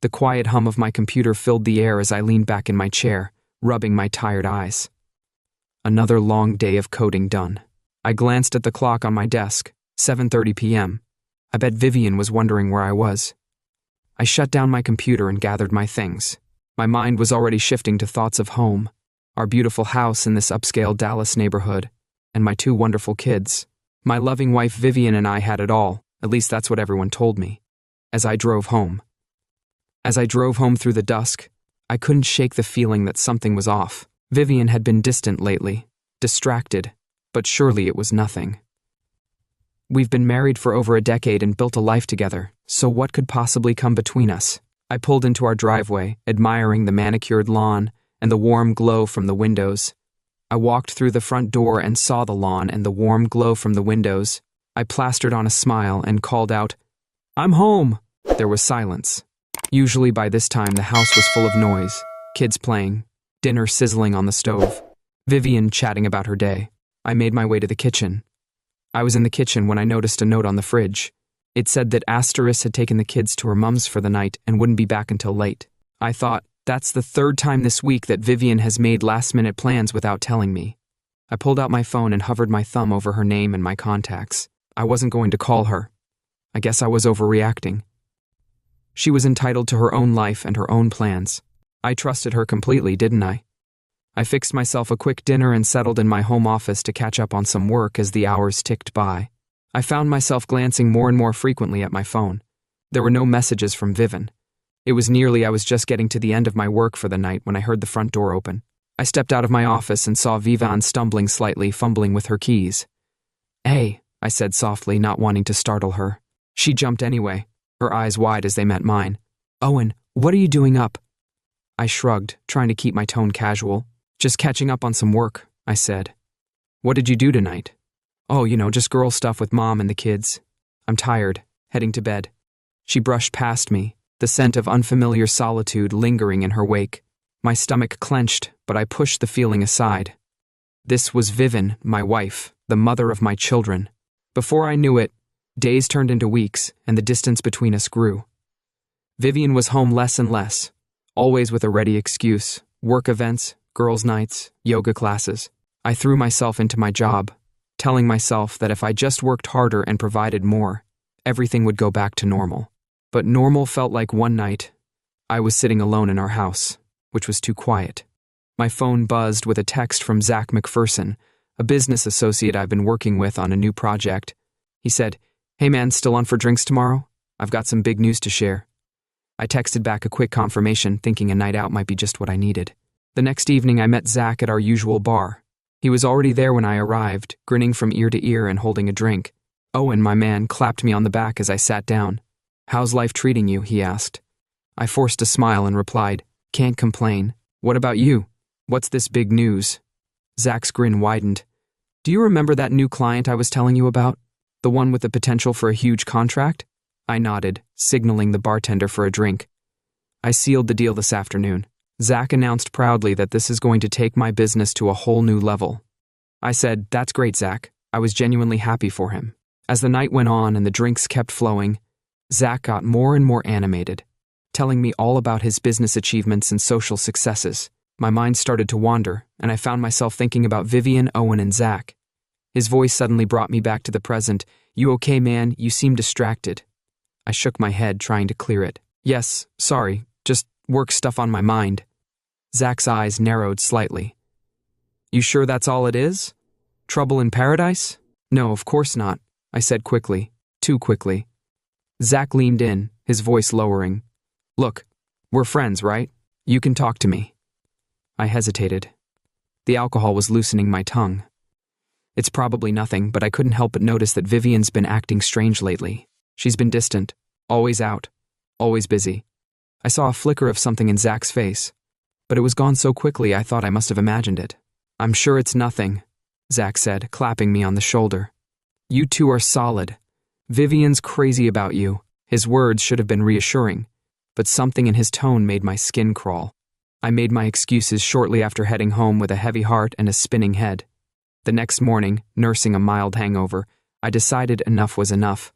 The quiet hum of my computer filled the air as I leaned back in my chair, rubbing my tired eyes. Another long day of coding done. I glanced at the clock on my desk, 7:30 p.m. I bet Vivian was wondering where I was. I shut down my computer and gathered my things. My mind was already shifting to thoughts of home, our beautiful house in this upscale Dallas neighborhood, and my 2 wonderful kids. My loving wife Vivian and I had it all, at least that's what everyone told me. As I drove home through the dusk, I couldn't shake the feeling that something was off. Vivian had been distant lately, distracted, but surely it was nothing. We've been married for over a decade and built a life together, so what could possibly come between us? I pulled into our driveway, admiring the manicured lawn and the warm glow from the windows. I walked through the front door and saw the lawn and the warm glow from the windows. I plastered on a smile and called out, "I'm home!" There was silence. Usually by this time the house was full of noise, kids playing, dinner sizzling on the stove, Vivian chatting about her day. I made my way to the kitchen. I was in the kitchen when I noticed a note on the fridge. It said that Asterisk had taken the kids to her mum's for the night and wouldn't be back until late. I thought, that's the 3rd time this week that Vivian has made last-minute plans without telling me. I pulled out my phone and hovered my thumb over her name and my contacts. I wasn't going to call her. I guess I was overreacting. She was entitled to her own life and her own plans. I trusted her completely, didn't I? I fixed myself a quick dinner and settled in my home office to catch up on some work as the hours ticked by. I found myself glancing more and more frequently at my phone. There were no messages from Vivian. I was just getting to the end of my work for the night when I heard the front door open. I stepped out of my office and saw Vivian stumbling slightly, fumbling with her keys. "Hey," I said softly, not wanting to startle her. She jumped anyway, her eyes wide as they met mine. "Owen, what are you doing up?" I shrugged, trying to keep my tone casual. "Just catching up on some work," I said. "What did you do tonight?" "Oh, just girl stuff with Mom and the kids. I'm tired, heading to bed." She brushed past me, the scent of unfamiliar solitude lingering in her wake. My stomach clenched, but I pushed the feeling aside. This was Vivian, my wife, the mother of my children. Before I knew it, days turned into weeks, and the distance between us grew. Vivian was home less and less, always with a ready excuse: work events, girls' nights, yoga classes. I threw myself into my job, telling myself that if I just worked harder and provided more, everything would go back to normal. But normal felt like one night, I was sitting alone in our house, which was too quiet. My phone buzzed with a text from Zach McPherson, a business associate I've been working with on a new project. He said, "Hey man, still on for drinks tomorrow? I've got some big news to share." I texted back a quick confirmation, thinking a night out might be just what I needed. The next evening I met Zach at our usual bar. He was already there when I arrived, grinning from ear to ear and holding a drink. Owen, my man, clapped me on the back as I sat down. "How's life treating you?" he asked. I forced a smile and replied, "Can't complain. What about you? What's this big news?" Zach's grin widened. "Do you remember that new client I was telling you about? The one with the potential for a huge contract?" I nodded, signaling the bartender for a drink. "I sealed the deal this afternoon." Zach announced proudly that this is going to take my business to a whole new level. I said, "That's great, Zach." I was genuinely happy for him. As the night went on and the drinks kept flowing, Zach got more and more animated, telling me all about his business achievements and social successes. My mind started to wander, and I found myself thinking about Vivian, Owen, and Zach. His voice suddenly brought me back to the present. "You okay, man? You seem distracted." I shook my head, trying to clear it. "Yes, sorry, just work stuff on my mind." Zach's eyes narrowed slightly. "You sure that's all it is? Trouble in paradise?" "No, of course not," I said quickly, too quickly. Zach leaned in, his voice lowering. "Look, we're friends, right? You can talk to me." I hesitated. The alcohol was loosening my tongue. "It's probably nothing, but I couldn't help but notice that Vivian's been acting strange lately. She's been distant, always out, always busy." I saw a flicker of something in Zach's face, but it was gone so quickly I thought I must have imagined it. "I'm sure it's nothing," Zach said, clapping me on the shoulder. "You two are solid. Vivian's crazy about you." His words should have been reassuring, but something in his tone made my skin crawl. I made my excuses shortly after heading home with a heavy heart and a spinning head. The next morning, nursing a mild hangover, I decided enough was enough.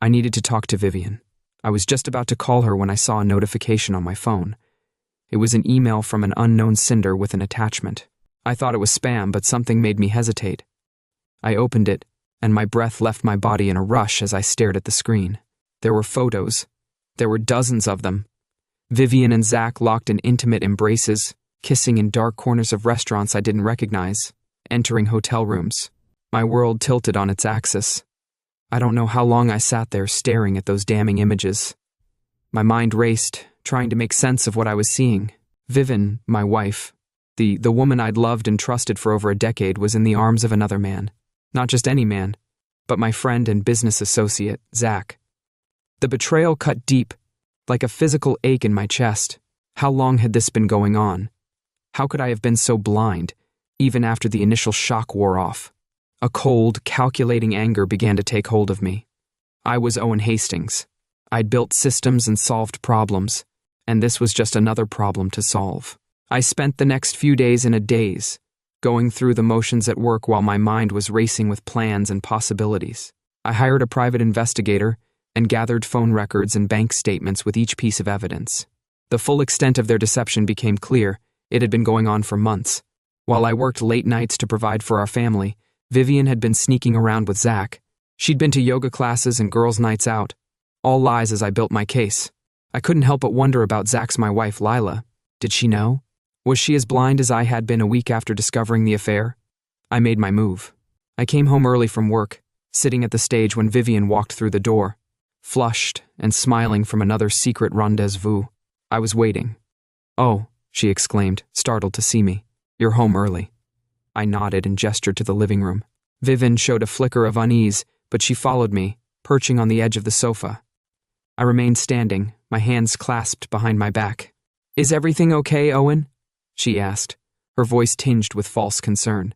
I needed to talk to Vivian. I was just about to call her when I saw a notification on my phone. It was an email from an unknown sender with an attachment. I thought it was spam, but something made me hesitate. I opened it, and my breath left my body in a rush as I stared at the screen. There were photos. There were dozens of them. Vivian and Zach locked in intimate embraces, kissing in dark corners of restaurants I didn't recognize, entering hotel rooms. My world tilted on its axis. I don't know how long I sat there staring at those damning images. My mind raced, trying to make sense of what I was seeing. Vivian, my wife, the woman I'd loved and trusted for over a decade, was in the arms of another man. Not just any man, but my friend and business associate, Zach. The betrayal cut deep, like a physical ache in my chest. How long had this been going on? How could I have been so blind, even after the initial shock wore off? A cold, calculating anger began to take hold of me. I was Owen Hastings. I'd built systems and solved problems, and this was just another problem to solve. I spent the next few days in a daze, going through the motions at work while my mind was racing with plans and possibilities. I hired a private investigator and gathered phone records and bank statements with each piece of evidence. The full extent of their deception became clear. It had been going on for months. While I worked late nights to provide for our family, Vivian had been sneaking around with Zach. She'd been to yoga classes and girls' nights out. All lies as I built my case. I couldn't help but wonder about Zach's my wife, Lila. Did she know? Was she as blind as I had been a week after discovering the affair? I made my move. I came home early from work, sitting at the stage when Vivian walked through the door, flushed and smiling from another secret rendezvous. I was waiting. "Oh," she exclaimed, startled to see me. "You're home early." I nodded and gestured to the living room. Vivian showed a flicker of unease, but she followed me, perching on the edge of the sofa. I remained standing, my hands clasped behind my back. "Is everything okay, Owen?" she asked, her voice tinged with false concern.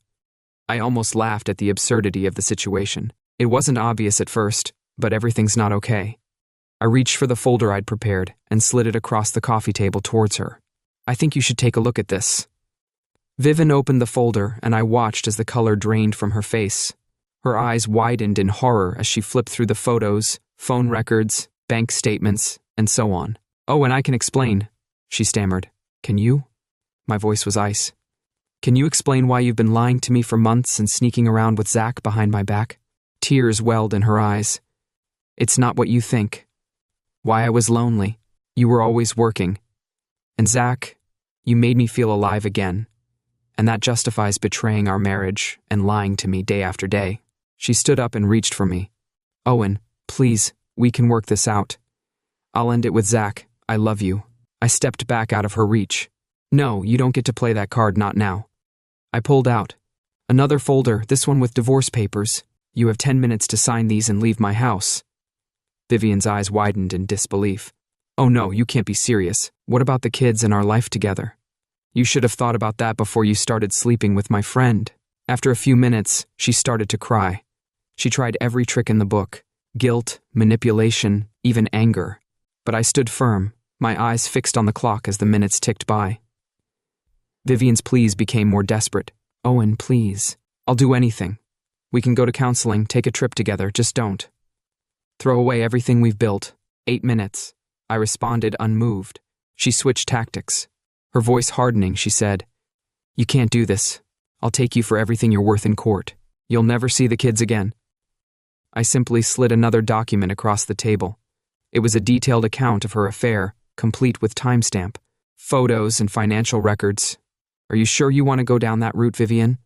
I almost laughed at the absurdity of the situation. It wasn't obvious at first, but everything's not okay. I reached for the folder I'd prepared and slid it across the coffee table towards her. "I think you should take a look at this." Vivian opened the folder, and I watched as the color drained from her face. Her eyes widened in horror as she flipped through the photos, phone records, bank statements, and so on. "Oh, and I can explain," she stammered. "Can you?" My voice was ice. "Can you explain why you've been lying to me for months and sneaking around with Zach behind my back?" Tears welled in her eyes. "It's not what you think. Why I was lonely. You were always working. And Zach, you made me feel alive again. And that justifies betraying our marriage and lying to me day after day." She stood up and reached for me. "Owen, please, we can work this out. I'll end it with Zach. I love you." I stepped back out of her reach. "No, you don't get to play that card, not now." I pulled out. "Another folder, this one with divorce papers. You have 10 minutes to sign these and leave my house." Vivian's eyes widened in disbelief. "Oh no, you can't be serious. What about the kids and our life together? You should have thought about that before you started sleeping with my friend." After a few minutes, she started to cry. She tried every trick in the book: guilt, manipulation, even anger. But I stood firm, my eyes fixed on the clock as the minutes ticked by. Vivian's pleas became more desperate. "Owen, please. I'll do anything. We can go to counseling, take a trip together, just don't. Throw away everything we've built. 8 minutes." I responded, unmoved. She switched tactics. Her voice hardening, she said, "You can't do this. I'll take you for everything you're worth in court. You'll never see the kids again." I simply slid another document across the table. It was a detailed account of her affair, complete with timestamp, photos, and financial records. "Are you sure you want to go down that route, Vivian?"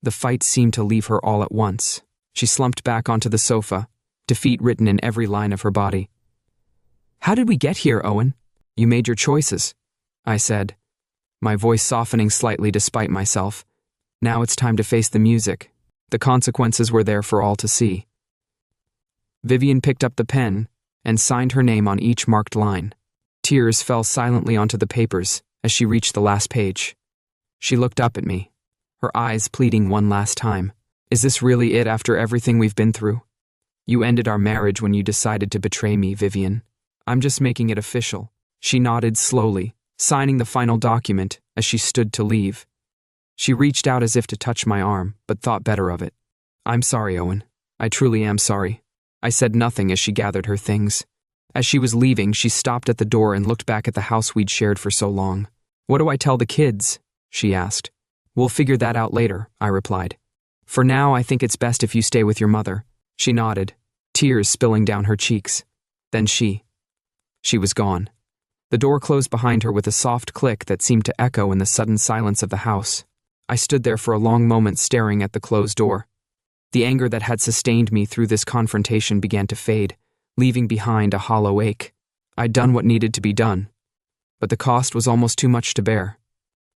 The fight seemed to leave her all at once. She slumped back onto the sofa, defeat written in every line of her body. "How did we get here, Owen?" "You made your choices," I said, my voice softening slightly despite myself. "Now it's time to face the music." The consequences were there for all to see. Vivian picked up the pen and signed her name on each marked line. Tears fell silently onto the papers as she reached the last page. She looked up at me, her eyes pleading one last time. "Is this really it after everything we've been through? You ended our marriage when you decided to betray me, Vivian. I'm just making it official." She nodded slowly, signing the final document as she stood to leave. She reached out as if to touch my arm, but thought better of it. "I'm sorry, Owen. I truly am sorry." I said nothing as she gathered her things. As she was leaving, she stopped at the door and looked back at the house we'd shared for so long. "What do I tell the kids?" she asked. "We'll figure that out later," I replied. "For now, I think it's best if you stay with your mother." She nodded, tears spilling down her cheeks. Then she was gone. The door closed behind her with a soft click that seemed to echo in the sudden silence of the house. I stood there for a long moment staring at the closed door. The anger that had sustained me through this confrontation began to fade, leaving behind a hollow ache. I'd done what needed to be done, but the cost was almost too much to bear.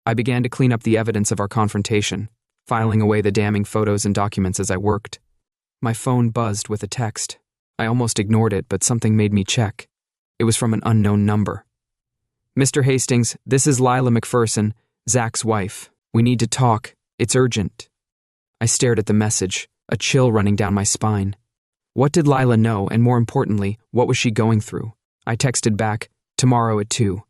I began to clean up the evidence of our confrontation, filing away the damning photos and documents as I worked. My phone buzzed with a text. I almost ignored it, but something made me check. It was from an unknown number. "Mr. Hastings, this is Lila McPherson, Zach's wife. We need to talk. It's urgent." I stared at the message, a chill running down my spine. What did Lila know, and more importantly, what was she going through? I texted back, "Tomorrow at 2.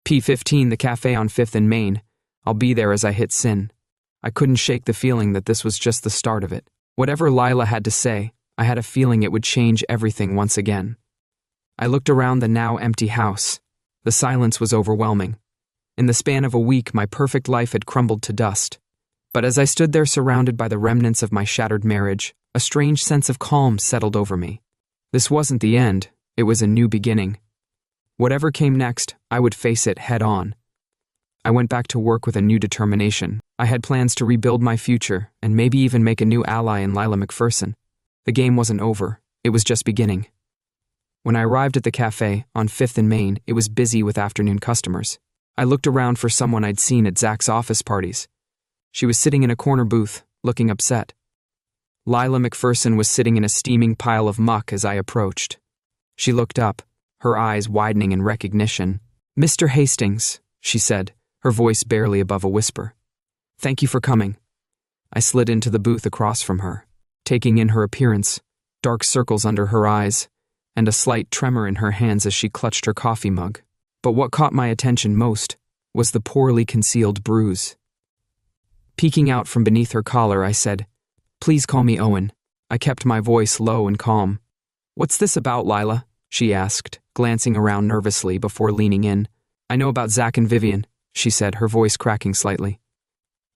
P15, the cafe on 5th and Main. I'll be there," as I hit send. I couldn't shake the feeling that this was just the start of it. Whatever Lila had to say, I had a feeling it would change everything once again. I looked around the now empty house. The silence was overwhelming. In the span of a week, my perfect life had crumbled to dust. But as I stood there surrounded by the remnants of my shattered marriage, a strange sense of calm settled over me. This wasn't the end, it was a new beginning. Whatever came next, I would face it head on. I went back to work with a new determination. I had plans to rebuild my future and maybe even make a new ally in Lila McPherson. The game wasn't over, it was just beginning. When I arrived at the cafe on 5th and Main, it was busy with afternoon customers. I looked around for someone I'd seen at Zach's office parties. She was sitting in a corner booth, looking upset. Lila McPherson was sitting in a steaming pile of muck as I approached. She looked up, her eyes widening in recognition. "Mr. Hastings," she said, her voice barely above a whisper. "Thank you for coming." I slid into the booth across from her, taking in her appearance, dark circles under her eyes, and a slight tremor in her hands as she clutched her coffee mug. But what caught my attention most was the poorly concealed bruise. Peeking out from beneath her collar, I said, "Please call me Owen." I kept my voice low and calm. "What's this about, Lila?" she asked, glancing around nervously before leaning in. "I know about Zach and Vivian," she said, her voice cracking slightly.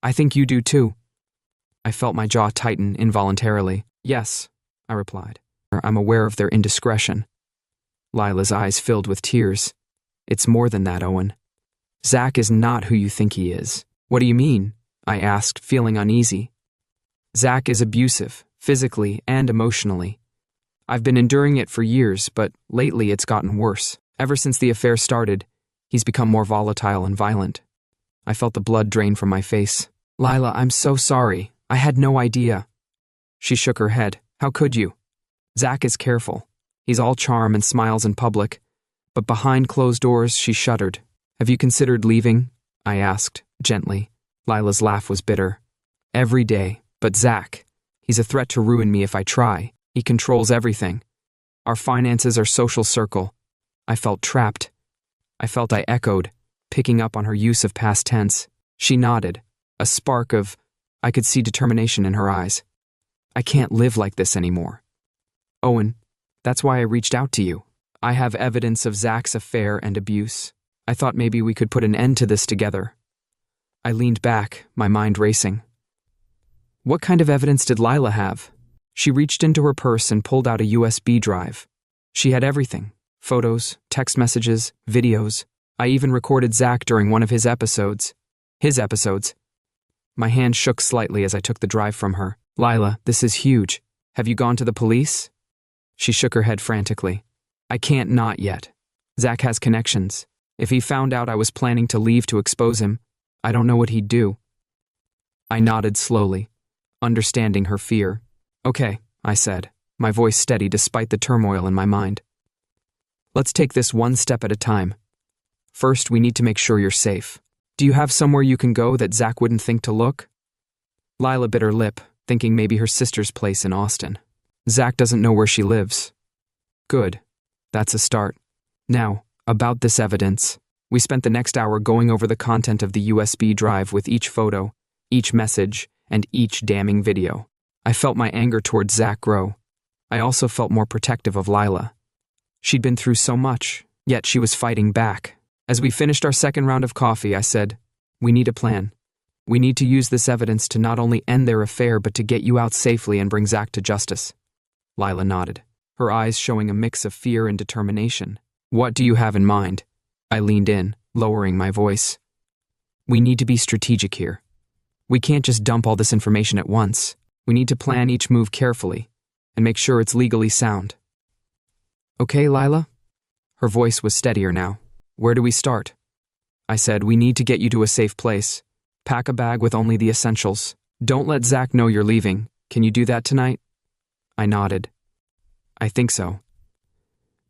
"I think you do too." I felt my jaw tighten involuntarily. "Yes," I replied. "I'm aware of their indiscretion." Lila's eyes filled with tears. "It's more than that, Owen. Zach is not who you think he is." "What do you mean?" I asked, feeling uneasy. "Zach is abusive, physically and emotionally. I've been enduring it for years, but lately it's gotten worse. Ever since the affair started, he's become more volatile and violent." I felt the blood drain from my face. "Lila, I'm so sorry. I had no idea." She shook her head. "How could you? Zach is careful. He's all charm and smiles in public, but behind closed doors," she shuddered. "Have you considered leaving?" I asked, gently. Lila's laugh was bitter. "Every day, but Zach, he's a threat to ruin me if I try. He controls everything. Our finances, our social circle." I felt trapped. I felt I echoed, picking up on her use of past tense. She nodded, a spark of, I could see determination in her eyes. "I can't live like this anymore. Owen, that's why I reached out to you. I have evidence of Zach's affair and abuse. I thought maybe we could put an end to this together." I leaned back, my mind racing. What kind of evidence did Lila have? She reached into her purse and pulled out a USB drive. She had everything: photos, text messages, videos. I even recorded Zach during one of his episodes. My hand shook slightly as I took the drive from her. "Lila, this is huge. Have you gone to the police?" She shook her head frantically. "I can't not yet. Zach has connections. If he found out I was planning to leave to expose him, I don't know what he'd do." I nodded slowly, understanding her fear. "Okay," I said, my voice steady despite the turmoil in my mind. "Let's take this one step at a time. First, we need to make sure you're safe. Do you have somewhere you can go that Zach wouldn't think to look?" Lila bit her lip, thinking maybe her sister's place in Austin. "Zach doesn't know where she lives." "Good. That's a start. Now, about this evidence." We spent the next hour going over the content of the USB drive with each photo, each message, and each damning video. I felt my anger towards Zach grow. I also felt more protective of Lila. She'd been through so much, yet she was fighting back. As we finished our second round of coffee, I said, "We need a plan. We need to use this evidence to not only end their affair but to get you out safely and bring Zach to justice." Lila nodded, her eyes showing a mix of fear and determination. "What do you have in mind?" I leaned in, lowering my voice. "We need to be strategic here. We can't just dump all this information at once. We need to plan each move carefully and make sure it's legally sound." "Okay, Lila?" Her voice was steadier now. "Where do we start?" I said, "We need to get you to a safe place. Pack a bag with only the essentials. Don't let Zach know you're leaving. Can you do that tonight?" I nodded. "I think so.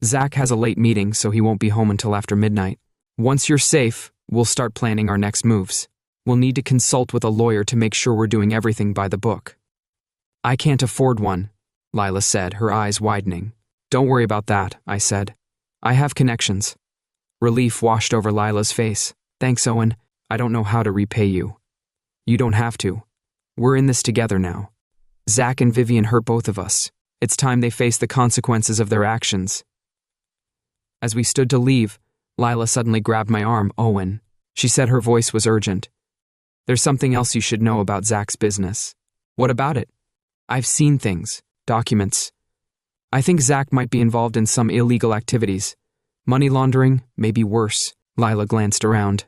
Zach has a late meeting, so he won't be home until after midnight. Once you're safe, we'll start planning our next moves. We'll need to consult with a lawyer to make sure we're doing everything by the book." "I can't afford one," Lila said, her eyes widening. "Don't worry about that," I said. "I have connections." Relief washed over Lila's face. "Thanks, Owen. I don't know how to repay you." "You don't have to. We're in this together now. Zach and Vivian hurt both of us. It's time they face the consequences of their actions." As we stood to leave, Lila suddenly grabbed my arm. "Owen," she said, her voice was urgent. "There's something else you should know about Zach's business." "What about it?" "I've seen things, documents. I think Zach might be involved in some illegal activities. Money laundering, maybe worse." Lila glanced around.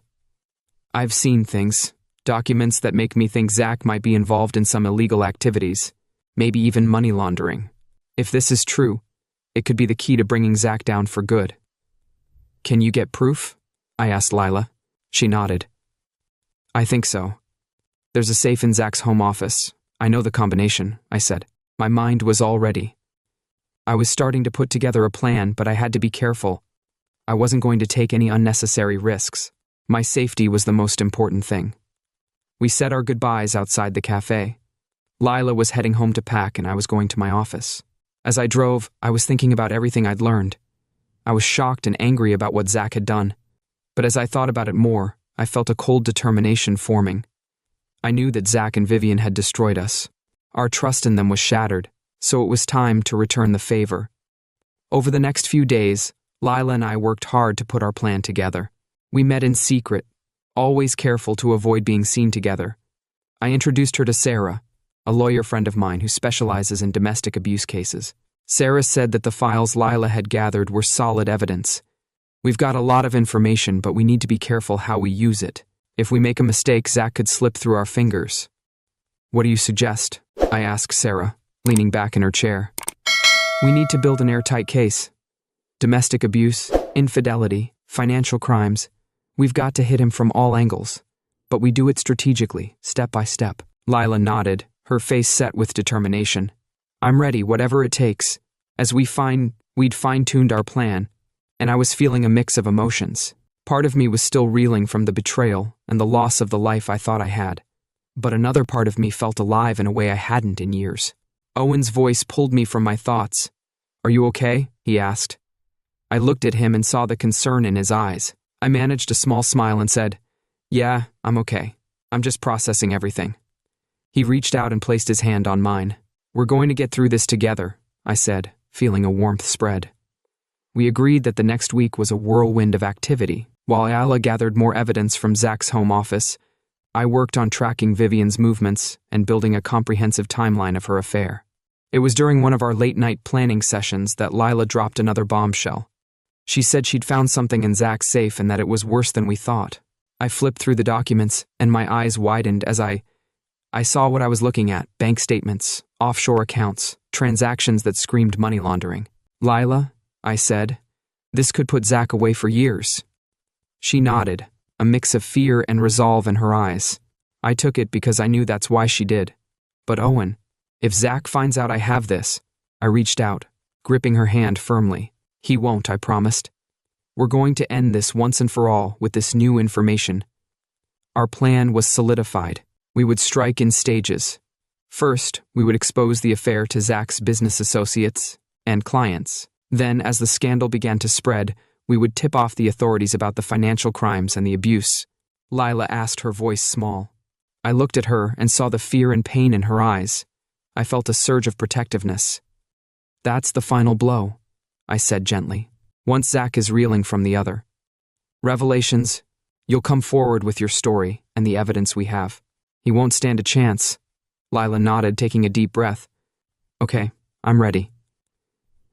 "I've seen things, documents that make me think Zach might be involved in some illegal activities, maybe even money laundering. If this is true, it could be the key to bringing Zach down for good." "Can you get proof?" I asked Lila. She nodded. "I think so. There's a safe in Zach's home office. I know the combination," I said. My mind was all ready. I was starting to put together a plan, but I had to be careful. I wasn't going to take any unnecessary risks. My safety was the most important thing. We said our goodbyes outside the cafe. Lila was heading home to pack, and I was going to my office. As I drove, I was thinking about everything I'd learned. I was shocked and angry about what Zach had done. But as I thought about it more, I felt a cold determination forming. I knew that Zach and Vivian had destroyed us. Our trust in them was shattered, so it was time to return the favor. Over the next few days, Lila and I worked hard to put our plan together. We met in secret, always careful to avoid being seen together. I introduced her to Sarah, a lawyer friend of mine who specializes in domestic abuse cases. Sarah said that the files Lila had gathered were solid evidence. "We've got a lot of information, but we need to be careful how we use it. If we make a mistake, Zach could slip through our fingers." "What do you suggest?" I asked Sarah, leaning back in her chair. "We need to build an airtight case. Domestic abuse, infidelity, financial crimes. We've got to hit him from all angles. But we do it strategically, step by step." Lila nodded, her face set with determination. "I'm ready, whatever it takes." As we'd fine-tuned our plan, and I was feeling a mix of emotions. Part of me was still reeling from the betrayal and the loss of the life I thought I had. But another part of me felt alive in a way I hadn't in years. Owen's voice pulled me from my thoughts. "Are you okay?" he asked. I looked at him and saw the concern in his eyes. I managed a small smile and said, "Yeah, I'm okay. I'm just processing everything." He reached out and placed his hand on mine. "We're going to get through this together," I said, feeling a warmth spread. We agreed that the next week was a whirlwind of activity. While Ayala gathered more evidence from Zach's home office, I worked on tracking Vivian's movements and building a comprehensive timeline of her affair. It was during one of our late-night planning sessions that Lila dropped another bombshell. She said she'd found something in Zach's safe and that it was worse than we thought. I flipped through the documents, and my eyes widened as I saw what I was looking at: bank statements, offshore accounts, transactions that screamed money laundering. "Lila," I said, "this could put Zach away for years." She nodded, a mix of fear and resolve in her eyes. I took it because I knew that's why she did. "But Owen, if Zach finds out I have this," I reached out, gripping her hand firmly. "He won't," I promised. "We're going to end this once and for all with this new information." Our plan was solidified. We would strike in stages. First, we would expose the affair to Zach's business associates and clients. Then, as the scandal began to spread, we would tip off the authorities about the financial crimes and the abuse. Lila asked, her voice small. I looked at her and saw the fear and pain in her eyes. I felt a surge of protectiveness. "That's the final blow," I said gently. Once Zach is reeling from the other. Revelations, you'll come forward with your story and the evidence we have. He won't stand a chance. Lila nodded, taking a deep breath. Okay, I'm ready.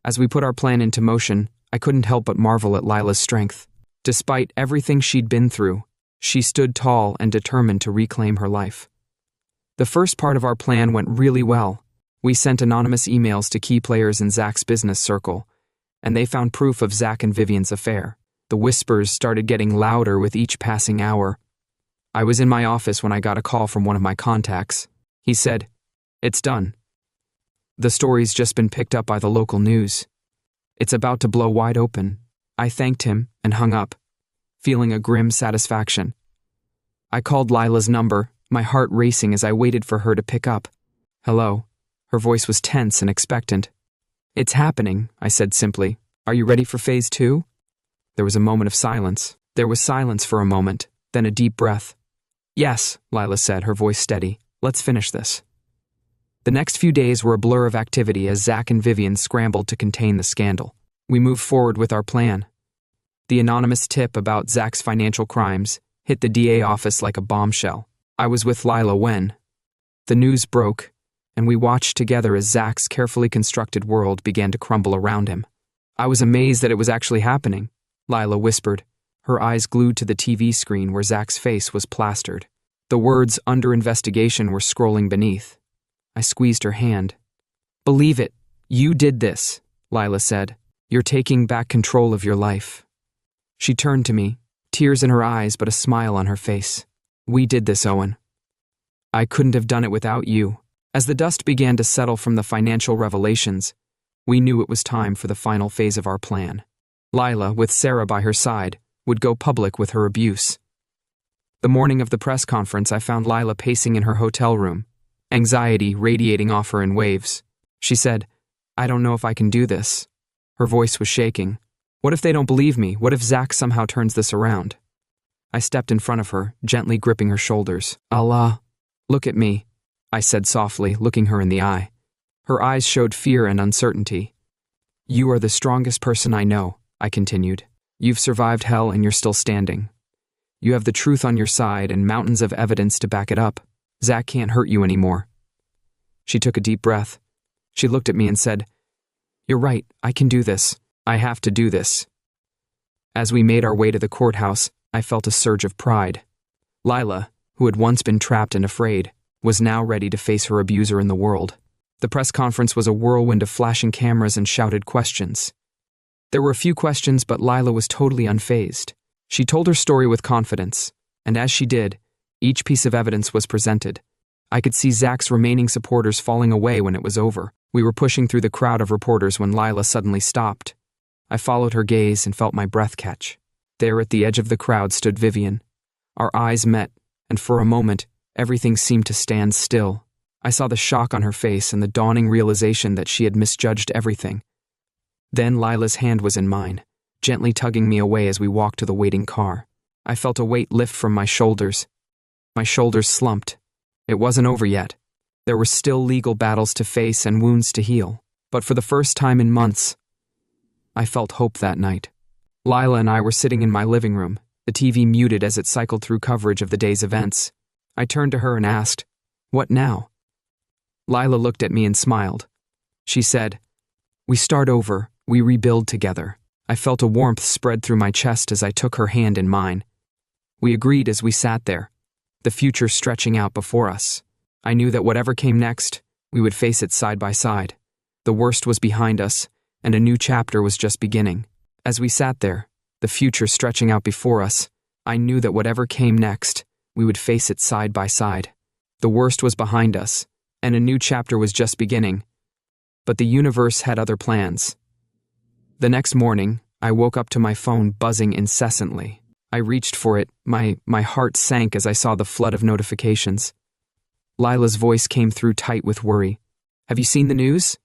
As we put our plan into motion, I couldn't help but marvel at Lila's strength. Despite everything she'd been through, she stood tall and determined to reclaim her life. The first part of our plan went really well. We sent anonymous emails to key players in Zach's business circle, and they found proof of Zach and Vivian's affair. The whispers started getting louder with each passing hour. I was in my office when I got a call from one of my contacts. He said, "It's done. The story's just been picked up by the local news. It's about to blow wide open." I thanked him and hung up, feeling a grim satisfaction. I called Lila's number, my heart racing as I waited for her to pick up. "Hello." Her voice was tense and expectant. "It's happening," I said simply. "Are you ready for phase 2? There was a moment of silence. There was silence for a moment, then a deep breath. "Yes," Lila said, her voice steady. "Let's finish this." The next few days were a blur of activity as Zach and Vivian scrambled to contain the scandal. We moved forward with our plan. The anonymous tip about Zach's financial crimes hit the DA office like a bombshell. I was with Lila when the news broke, and we watched together as Zach's carefully constructed world began to crumble around him. I was amazed that it was actually happening, Lila whispered, her eyes glued to the TV screen where Zach's face was plastered. The words "under investigation" were scrolling beneath. I squeezed her hand. "Believe it, you did this," Lila said. "You're taking back control of your life." She turned to me, tears in her eyes but a smile on her face. "We did this, Owen. I couldn't have done it without you." As the dust began to settle from the financial revelations, we knew it was time for the final phase of our plan. Lila, with Sarah by her side, would go public with her abuse. The morning of the press conference, I found Lila pacing in her hotel room, anxiety radiating off her in waves. She said, "I don't know if I can do this." Her voice was shaking. "What if they don't believe me? What if Zach somehow turns this around?" I stepped in front of her, gently gripping her shoulders. Look at me," I said softly, looking her in the eye. Her eyes showed fear and uncertainty. "You are the strongest person I know," I continued. "You've survived hell and you're still standing. You have the truth on your side and mountains of evidence to back it up. Zach can't hurt you anymore." She took a deep breath. She looked at me and said, "You're right, I can do this. I have to do this." As we made our way to the courthouse, I felt a surge of pride. Lila, who had once been trapped and afraid, was now ready to face her abuser in the world. The press conference was a whirlwind of flashing cameras and shouted questions. There were a few questions, but Lila was totally unfazed. She told her story with confidence, and as she did, each piece of evidence was presented. I could see Zach's remaining supporters falling away when it was over. We were pushing through the crowd of reporters when Lila suddenly stopped. I followed her gaze and felt my breath catch. There at the edge of the crowd stood Vivian. Our eyes met, and for a moment, everything seemed to stand still. I saw the shock on her face and the dawning realization that she had misjudged everything. Then Lila's hand was in mine, gently tugging me away as we walked to the waiting car. I felt a weight lift from my shoulders. My shoulders slumped. It wasn't over yet. There were still legal battles to face and wounds to heal. But for the first time in months, I felt hope that night. Lila and I were sitting in my living room, the TV muted as it cycled through coverage of the day's events. I turned to her and asked, "What now?" Lila looked at me and smiled. She said, "We start over, we rebuild together." I felt a warmth spread through my chest as I took her hand in mine. We agreed as we sat there, the future stretching out before us. I knew that whatever came next, we would face it side by side. The worst was behind us, and a new chapter was just beginning. As we sat there, the future stretching out before us, I knew that whatever came next, we would face it side by side. The worst was behind us, and a new chapter was just beginning. But the universe had other plans. The next morning, I woke up to my phone buzzing incessantly. I reached for it, my heart sank as I saw the flood of notifications. Lila's voice came through tight with worry. "Have you seen the news?"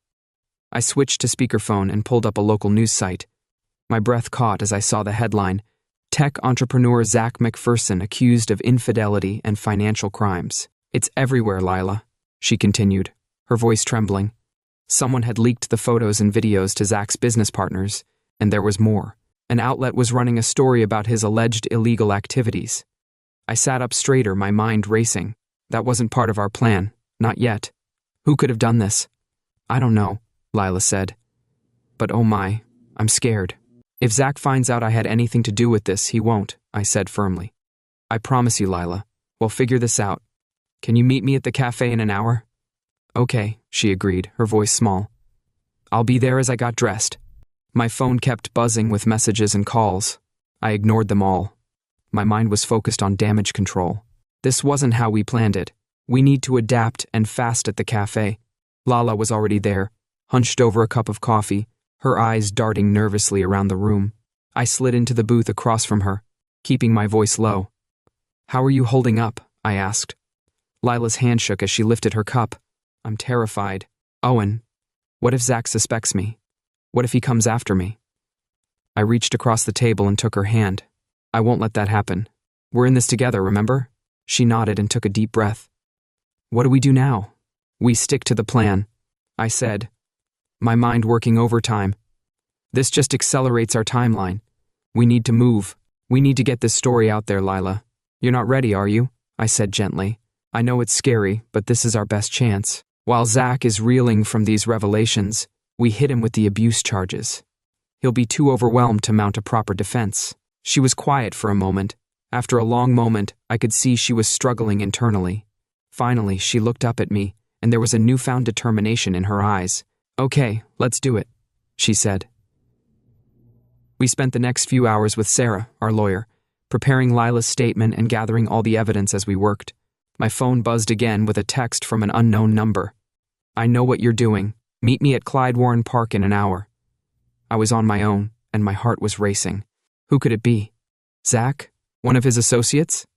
I switched to speakerphone and pulled up a local news site. My breath caught as I saw the headline, "Tech entrepreneur Zach McPherson accused of infidelity and financial crimes." "It's everywhere, Lila," she continued, her voice trembling. Someone had leaked the photos and videos to Zach's business partners, And there was more. An outlet was running a story about his alleged illegal activities. I sat up straighter, my mind racing. That wasn't part of our plan. Not yet. Who could have done this? I don't know, Lila said. But oh my, I'm scared. If Zach finds out I had anything to do with this, he won't, I said firmly. I promise you, Lila. We'll figure this out. Can you meet me at the cafe in an hour? Okay, she agreed, her voice small. I'll be there as I got dressed. My phone kept buzzing with messages and calls. I ignored them all. My mind was focused on damage control. This wasn't how we planned it. We need to adapt and fast at the cafe. Lala was already there, hunched over a cup of coffee, her eyes darting nervously around the room. I slid into the booth across from her, keeping my voice low. How are you holding up? I asked. Lila's hand shook as she lifted her cup. I'm terrified. Owen, what if Zach suspects me? What if he comes after me? I reached across the table and took her hand. I won't let that happen. We're in this together, remember? She nodded and took a deep breath. What do we do now? We stick to the plan, I said, my mind working overtime. This just accelerates our timeline. We need to move. We need to get this story out there, Lila. You're not ready, are you? I said gently. I know it's scary, but this is our best chance. While Zach is reeling from these revelations, we hit him with the abuse charges. He'll be too overwhelmed to mount a proper defense. She was quiet for a moment. After a long moment, I could see she was struggling internally. Finally, she looked up at me, and there was a newfound determination in her eyes. Okay, let's do it, she said. We spent the next few hours with Sarah, our lawyer, preparing Lila's statement and gathering all the evidence as we worked. My phone buzzed again with a text from an unknown number. I know what you're doing. Meet me at Clyde Warren Park in an hour. I was on my own, and my heart was racing. Who could it be? Zach? One of his associates?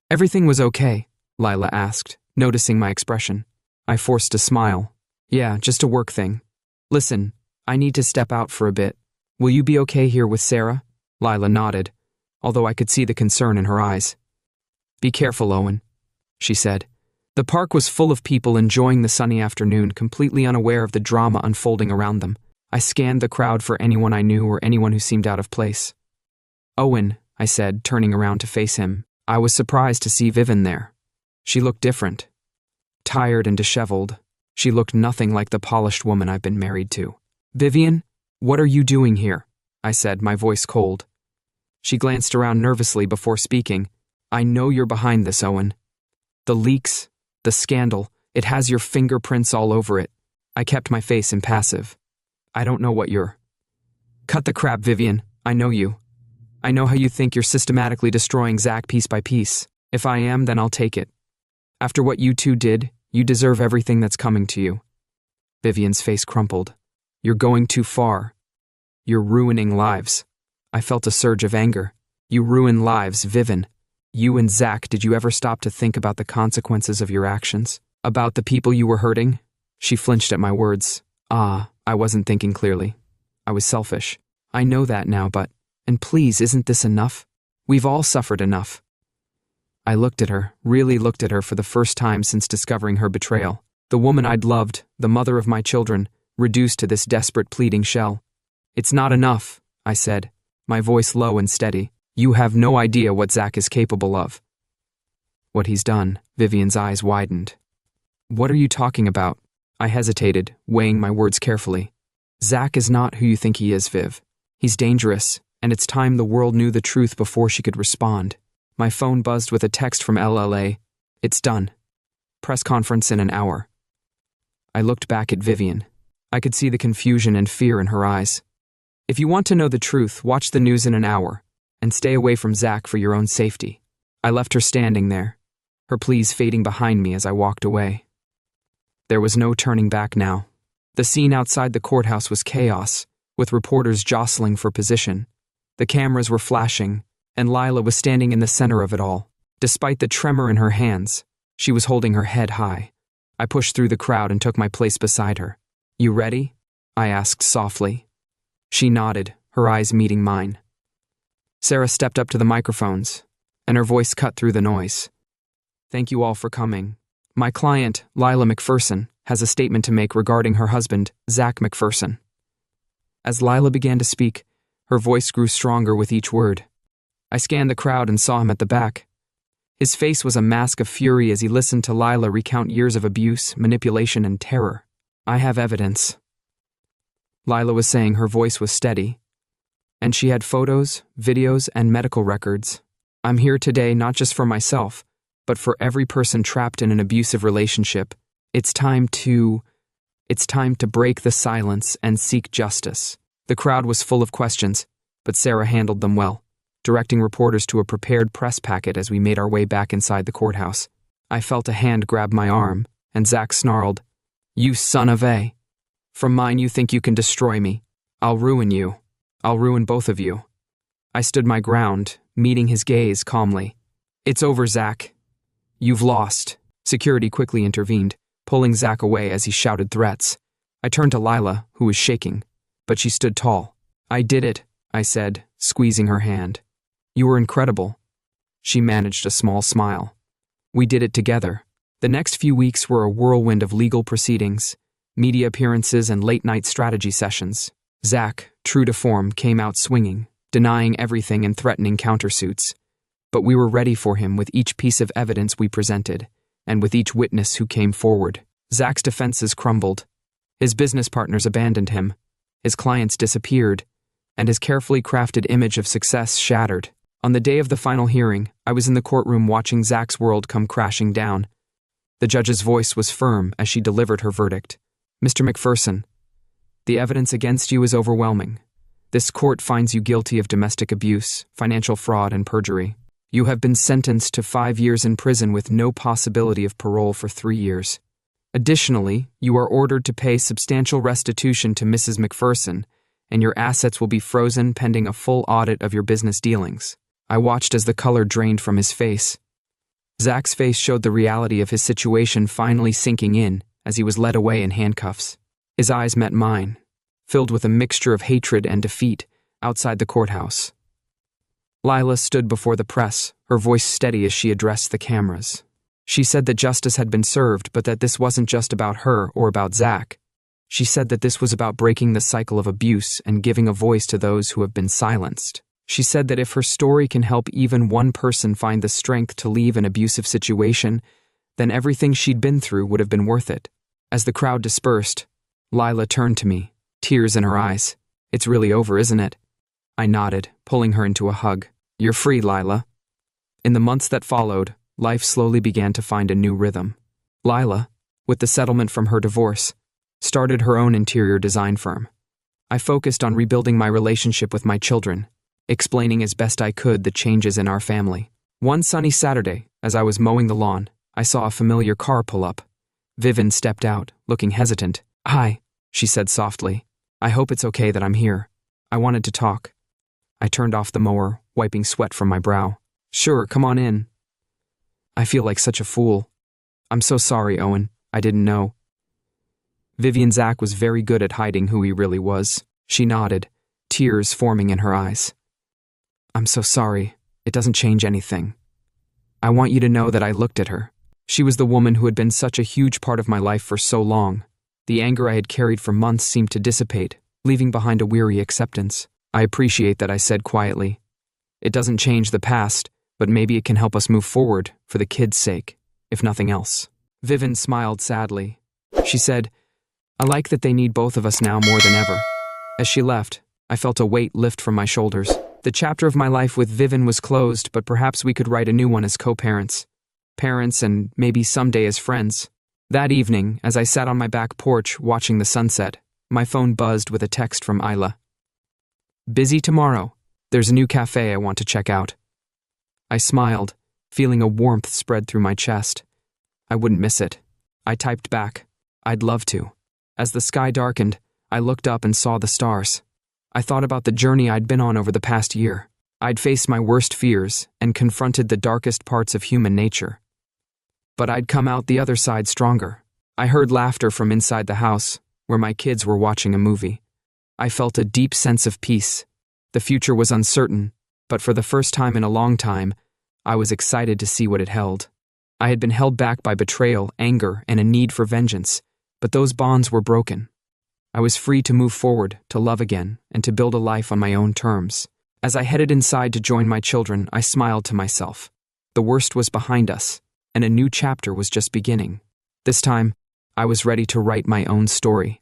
Everything was okay, Lila asked, noticing my expression. I forced a smile. Yeah, just a work thing. Listen, I need to step out for a bit. Will you be okay here with Sarah? Lila nodded, although I could see the concern in her eyes. Be careful, Owen, she said. The park was full of people enjoying the sunny afternoon, completely unaware of the drama unfolding around them. I scanned the crowd for anyone I knew or anyone who seemed out of place. Owen, I said, turning around to face him. I was surprised to see Vivian there. She looked different. Tired and disheveled. She looked nothing like the polished woman I've been married to. Vivian, what are you doing here? I said, my voice cold. She glanced around nervously before speaking. I know you're behind this, Owen. The leaks, the scandal, it has your fingerprints all over it. I kept my face impassive. I don't know what you're... Cut the crap, Vivian. I know you. I know how you think you're systematically destroying Zach piece by piece. If I am, then I'll take it. After what you two did, you deserve everything that's coming to you. Vivian's face crumpled. You're going too far. You're ruining lives. I felt a surge of anger. You ruin lives, Vivian. You and Zach, did you ever stop to think about the consequences of your actions? About the people you were hurting? She flinched at my words. I wasn't thinking clearly. I was selfish. I know that now, but... And please, isn't this enough? We've all suffered enough. I looked at her, really looked at her for the first time since discovering her betrayal. The woman I'd loved, the mother of my children, reduced to this desperate pleading shell. It's not enough, I said, my voice low and steady. You have no idea what Zach is capable of. What he's done, Vivian's eyes widened. What are you talking about? I hesitated, weighing my words carefully. Zach is not who you think he is, Viv. He's dangerous, and it's time the world knew the truth before she could respond. My phone buzzed with a text from LLA. It's done. Press conference in an hour. I looked back at Vivian. I could see the confusion and fear in her eyes. If you want to know the truth, watch the news in an hour, and stay away from Zach for your own safety. I left her standing there, her pleas fading behind me as I walked away. There was no turning back now. The scene outside the courthouse was chaos, with reporters jostling for position. The cameras were flashing, and Lila was standing in the center of it all. Despite the tremor in her hands, she was holding her head high. I pushed through the crowd and took my place beside her. You ready? I asked softly. She nodded, her eyes meeting mine. Sarah stepped up to the microphones, and her voice cut through the noise. Thank you all for coming. My client, Lila McPherson, has a statement to make regarding her husband, Zach McPherson. As Lila began to speak, Her voice grew stronger with each word. I scanned the crowd and saw him at the back. His face was a mask of fury as he listened to Lila recount years of abuse, manipulation, and terror. I have evidence. Lila was saying, her voice was steady. And she had photos, videos, and medical records. I'm here today not just for myself, but for every person trapped in an abusive relationship. It's time to break the silence and seek justice. The crowd was full of questions, but Sarah handled them well, directing reporters to a prepared press packet as we made our way back inside the courthouse. I felt a hand grab my arm, and Zach snarled, "You son of a! From mine you think you can destroy me. I'll ruin you. I'll ruin both of you." I stood my ground, meeting his gaze calmly. "It's over, Zach. You've lost." Security quickly intervened, pulling Zach away as he shouted threats. I turned to Lila, who was shaking, but she stood tall. "I did it," I said, squeezing her hand. "You were incredible." She managed a small smile. "We did it together." The next few weeks were a whirlwind of legal proceedings, media appearances, and late-night strategy sessions. Zach, true to form, came out swinging, denying everything and threatening countersuits. But we were ready for him with each piece of evidence we presented, and with each witness who came forward. Zach's defenses crumbled. His business partners abandoned him. His clients disappeared, and his carefully crafted image of success shattered. On the day of the final hearing, I was in the courtroom watching Zach's world come crashing down. The judge's voice was firm as she delivered her verdict. "Mr. McPherson, the evidence against you is overwhelming. This court finds you guilty of domestic abuse, financial fraud, and perjury. You have been sentenced to 5 years in prison with no possibility of parole for 3 years. Additionally, you are ordered to pay substantial restitution to Mrs. McPherson, and your assets will be frozen pending a full audit of your business dealings." I watched as the color drained from his face. Zach's face showed the reality of his situation finally sinking in as he was led away in handcuffs. His eyes met mine, filled with a mixture of hatred and defeat, outside the courthouse. Lila stood before the press, her voice steady as she addressed the cameras. She said that justice had been served, but that this wasn't just about her or about Zach. She said that this was about breaking the cycle of abuse and giving a voice to those who have been silenced. She said that if her story can help even one person find the strength to leave an abusive situation, then everything she'd been through would have been worth it. As the crowd dispersed, Lila turned to me, tears in her eyes. "It's really over, isn't it?" I nodded, pulling her into a hug. "You're free, Lila." In the months that followed, life slowly began to find a new rhythm. Lila, with the settlement from her divorce, started her own interior design firm. I focused on rebuilding my relationship with my children, explaining as best I could the changes in our family. One sunny Saturday, as I was mowing the lawn, I saw a familiar car pull up. Vivian stepped out, looking hesitant. "Hi," she said softly. "I hope it's okay that I'm here. I wanted to talk." I turned off the mower, wiping sweat from my brow. "Sure, come on in." "I feel like such a fool. I'm so sorry, Owen. I didn't know." Vivian Zach was very good at hiding who he really was. She nodded, tears forming in her eyes. "I'm so sorry. It doesn't change anything. I want you to know that I looked at her. She was the woman who had been such a huge part of my life for so long. The anger I had carried for months seemed to dissipate, leaving behind a weary acceptance. I appreciate that," I said quietly. "It doesn't change the past, but maybe it can help us move forward, for the kids' sake, if nothing else." Vivian smiled sadly. She said, "I like that they need both of us now more than ever." As she left, I felt a weight lift from my shoulders. The chapter of my life with Vivian was closed, but perhaps we could write a new one as co-parents. Parents, and maybe someday as friends. That evening, as I sat on my back porch watching the sunset, my phone buzzed with a text from Isla. "Busy tomorrow. There's a new cafe I want to check out." I smiled, feeling a warmth spread through my chest. I wouldn't miss it. I typed back, "I'd love to." As the sky darkened, I looked up and saw the stars. I thought about the journey I'd been on over the past year. I'd faced my worst fears and confronted the darkest parts of human nature. But I'd come out the other side stronger. I heard laughter from inside the house, where my kids were watching a movie. I felt a deep sense of peace. The future was uncertain, but for the first time in a long time, I was excited to see what it held. I had been held back by betrayal, anger, and a need for vengeance, but those bonds were broken. I was free to move forward, to love again, and to build a life on my own terms. As I headed inside to join my children, I smiled to myself. The worst was behind us, and a new chapter was just beginning. This time, I was ready to write my own story.